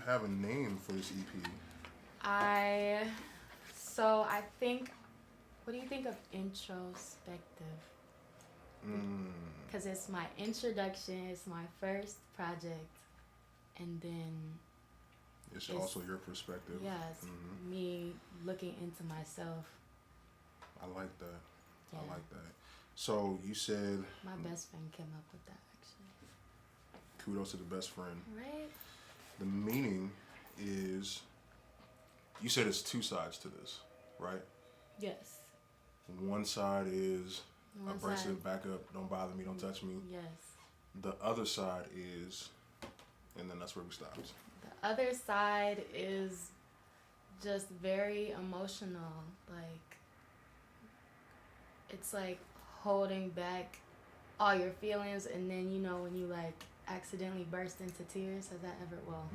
have a name for this EP? I think, what do you think of introspective? Because it's my introduction, it's my first project, and then It's also your perspective. Yeah, it's me looking into myself. I like that. Yeah. I like that. So you said my best friend came up with that, actually. Kudos to the best friend. Right. The meaning is, you said it's two sides to this, right? Yes. One side is One abrasive, side. back up, don't bother me, don't touch me. Yes. The other side is, and then that's where we stopped. The other side is just very emotional. Like, it's like holding back all your feelings, and then, you know, when you like accidentally burst into tears. Has that ever, well,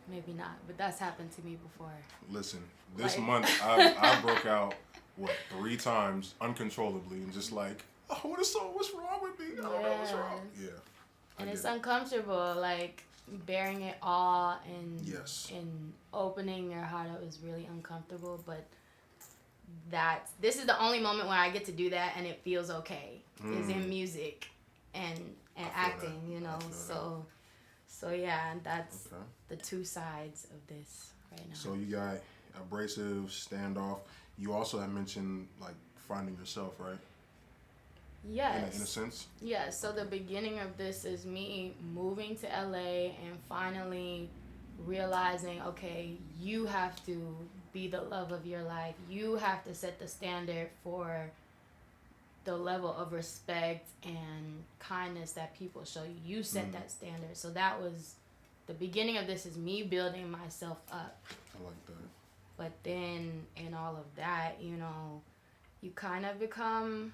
maybe not, but that's happened to me before. Listen, this Like, month I broke out, 3 times uncontrollably, and just like, oh, what's wrong with me? I don't know what's wrong. Yeah. And it's uncomfortable, like bearing it all and yes, and opening your heart up is really uncomfortable, but this is the only moment where I get to do that and it feels okay. Is in music and acting, you know. So yeah, and that's the two sides of this right now. So you got abrasive, standoff. You also have mentioned like finding yourself, right? Yes. In a sense? Yes. So the beginning of this is me moving to LA and finally realizing, okay, you have to be the love of your life. You have to set the standard for the level of respect and kindness that people show you. You set that standard. So that was the beginning of this, is me building myself up. I like that. But then in all of that, you know, you kind of become,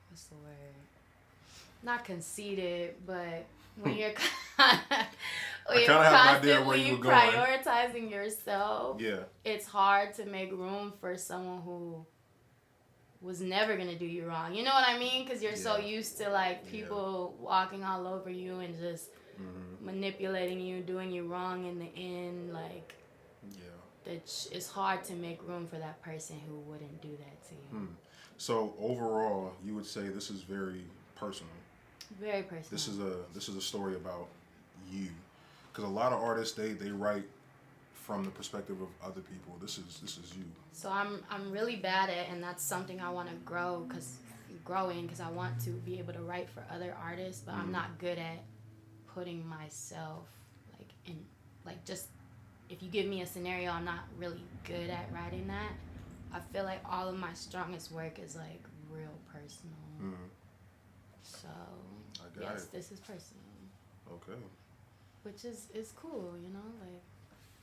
what's the word? Not conceited, but when you're prioritizing yourself, it's hard to make room for someone who was never going to do you wrong. You know what I mean? Because you're so used to like people walking all over you and just manipulating you, doing you wrong in the end. Like, it's hard to make room for that person who wouldn't do that to you. So overall, you would say this is very personal. Very personal. This is a story about you, because a lot of artists they write from the perspective of other people. This is you. So I'm really bad at, and that's something I want to grow, because I want to be able to write for other artists, but I'm not good at putting myself like in, like, just if you give me a scenario, I'm not really good at writing that. I feel like all of my strongest work is like real personal. So yes, this is personal. Okay. Which is cool, you know, like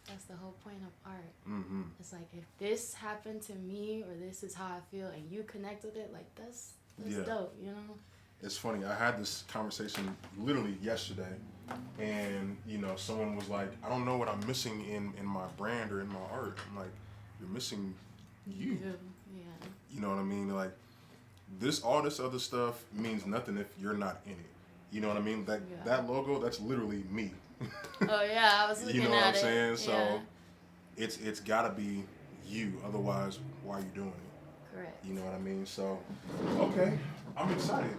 that's the whole point of art. It's like, if this happened to me, or this is how I feel, and you connect with it, like that's dope, you know. It's funny. I had this conversation literally yesterday, and you know, someone was like, "I don't know what I'm missing in my brand or in my art." I'm like, "You're missing you." Yeah. You know what I mean? Like, all this other stuff means nothing if you're not in it. You know what I mean? That logo, that's literally me. Oh yeah, I was looking at it. You know what I'm saying? So it's gotta be you. Otherwise, why are you doing it? Correct. You know what I mean? So, okay, I'm excited.